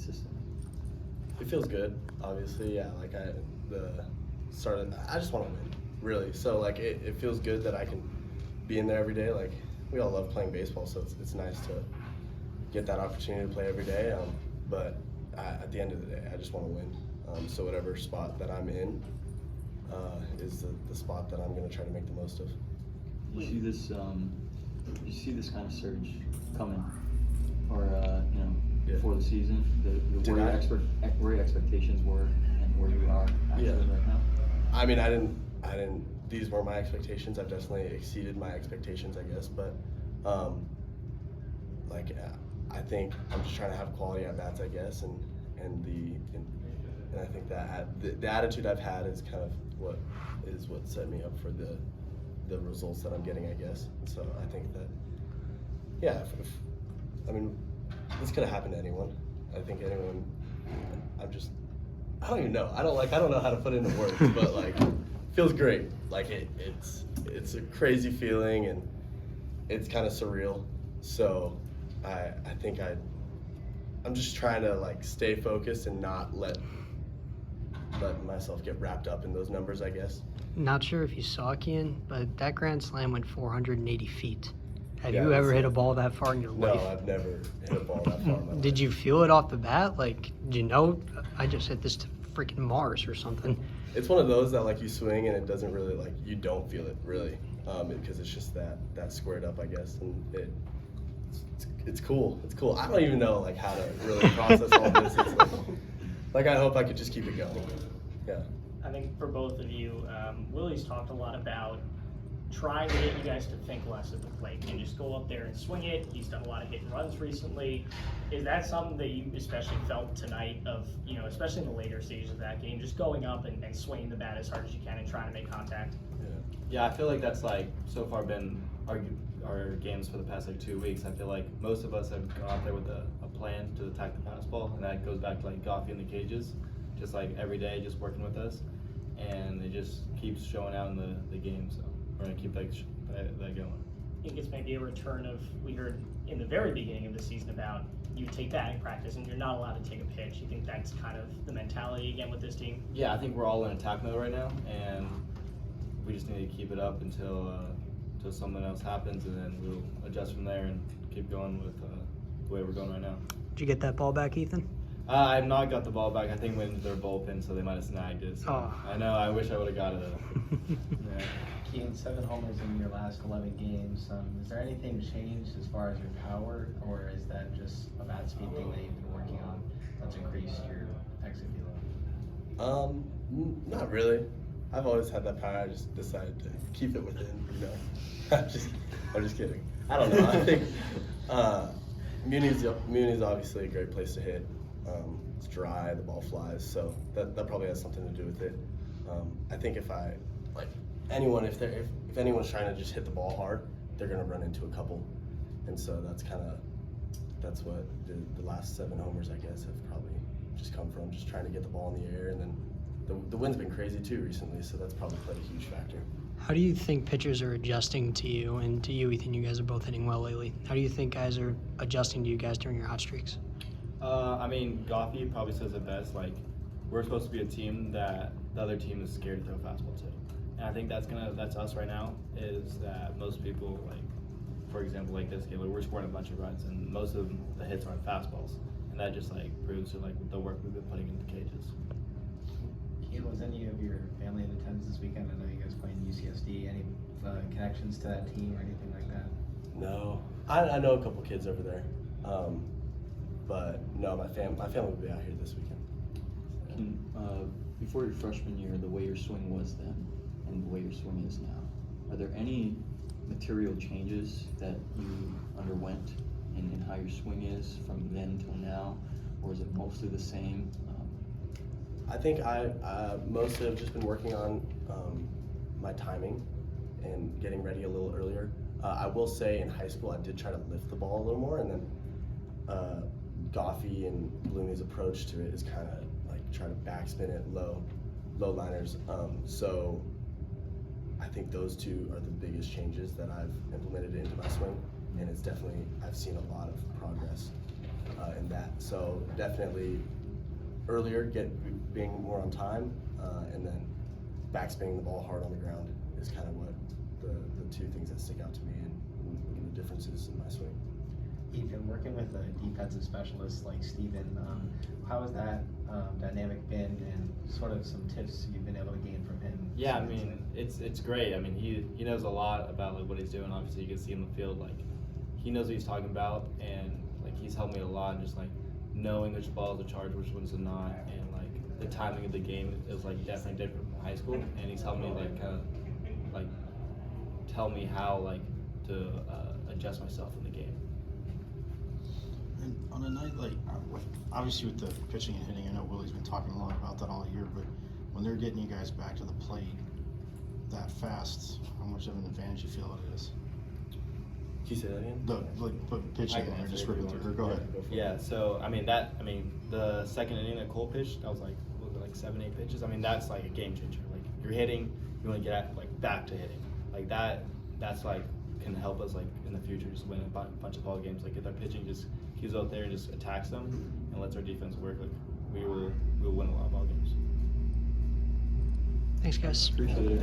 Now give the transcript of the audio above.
consistently? It feels good, obviously. Yeah, like I just want to win, really. So like it feels good that I can be in there every day. Like we all love playing baseball, so it's nice to get that opportunity to play every day. But at the end of the day, I just want to win. So whatever spot that I'm in is the spot that I'm going to try to make the most of. You see this? You see this kind of surge coming, or before the season, where your expectations were and where you are actually right now. I mean, I didn't. These were my expectations. I've definitely exceeded my expectations, I guess. But I think I'm just trying to have quality at bats, I guess, and I think that the attitude I've had is kind of what set me up for the results that I'm getting, I guess. And so I think that, yeah, I mean, this could have happened to anyone. I think anyone. I don't even know. I don't know how to put it into words, but like, feels great. Like it's a crazy feeling and it's kind of surreal. So I think I'm just trying to like stay focused and not let myself get wrapped up in those numbers, I guess. Not sure if you saw, Kien, but that grand slam went 480 feet. Have Yeah, you ever hit a ball that far in your life? No, I've never hit a ball that far in my life. Did you feel it off the bat? Like, do you know, I just hit this to freaking Mars or something? It's one of those that like you swing and it doesn't really like, you don't feel it really, because it's just that squared up, I guess, and it's cool. It's cool. I don't even know like how to really process all this. It's like I hope I could just keep it going. Yeah. I think for both of you, Willie's talked a lot about trying to get you guys to think less at the plate and just go up there and swing it. He's done a lot of hit and runs recently. Is that something that you especially felt tonight of, especially in the later stages of that game, just going up and swinging the bat as hard as you can and trying to make contact? Yeah, I feel like that's like so far been our games for the past like 2 weeks. I feel like most of us have gone out there with a plan to attack the fastball, and that goes back to like Goffey in the cages, just like every day, just working with us, and it just keeps showing out in the game. So we're gonna keep that going. I think it's maybe a return of, we heard in the very beginning of the season about you take batting practice and you're not allowed to take a pitch. You think that's kind of the mentality again with this team? Yeah, I think we're all in attack mode right now, and we just need to keep it up until something else happens, and then we'll adjust from there and keep going with the way we're going right now. Did you get that ball back, Ethan? I have not got the ball back. I think went into their bullpen, so they might have snagged it. So I know. I wish I would have got it though. Yeah. Kien, 7 homers in your last 11 games. Is there anything changed as far as your power, or is that just a bat speed thing that you've been working on that's increased your exit velo? Not really. I've always had that power. I just decided to keep it within. I'm just kidding. I don't know. I think Muni's obviously a great place to hit. It's dry, the ball flies, so that probably has something to do with it. I think if anyone's trying to just hit the ball hard, they're gonna run into a couple, and so that's what the last 7 homers, I guess, have probably just come from, just trying to get the ball in the air, and then the wind's been crazy too recently, so that's probably played a huge factor. How do you think pitchers are adjusting to you, and to you, Ethan? You guys are both hitting well lately. How do you think guys are adjusting to you guys during your hot streaks? I mean, Goffey probably says it best. Like, we're supposed to be a team that the other team is scared to throw fastball to. And I think that's us right now, is that most people, like, for example, like this game, we're scoring a bunch of runs, and most of the hits aren't fastballs. And that just, like, proves to, like, the work we've been putting into cages. Kien, was any of your family in attendance this weekend? I know you guys playing UCSD. Any connections to that team or anything like that? No. I know a couple kids over there. But no, my family will be out here this weekend. Before your freshman year, the way your swing was then and the way your swing is now, are there any material changes that you underwent in how your swing is from then till now, or is it mostly the same? I think I mostly have just been working on my timing and getting ready a little earlier. I will say in high school I did try to lift the ball a little more, and then Goffey and Bloomy's approach to it is kind of like trying to backspin it low liners. So I think those two are the biggest changes that I've implemented into my swing, and it's definitely, I've seen a lot of progress. in that. So definitely earlier, being more on time, and then backspinning the ball hard on the ground is kind of what the two things that stick out to me and the differences in my swing. Ethan, working with a defensive specialist like Steven, how has that dynamic been, and sort of some tips you've been able to gain from him? Yeah, I mean, it's great. I mean, he knows a lot about like what he's doing. Obviously, you can see in the field, like he knows what he's talking about, and like he's helped me a lot, just like knowing which balls to charge, which ones to not, and like the timing of the game is like definitely different from high school. And he's helped me like kind of like tell me how like to adjust myself in the game. And on a night like obviously with the pitching and hitting, I know Willie's been talking a lot about that all year, but when they're getting you guys back to the plate that fast, how much of an advantage you feel it is? Can you say that again? But pitching when they're just ripping through. Go ahead. Yeah, so I mean the second inning that Cole pitched, that was like 7-8 pitches. I mean that's like a game changer. Like you're hitting, you want to get like back to hitting. Like that's like can help us like in the future just win a bunch of ball games. Like if our pitching just keeps out there and just attacks them and lets our defense work, like we will win a lot of ball games. Thanks, guys. Appreciate it.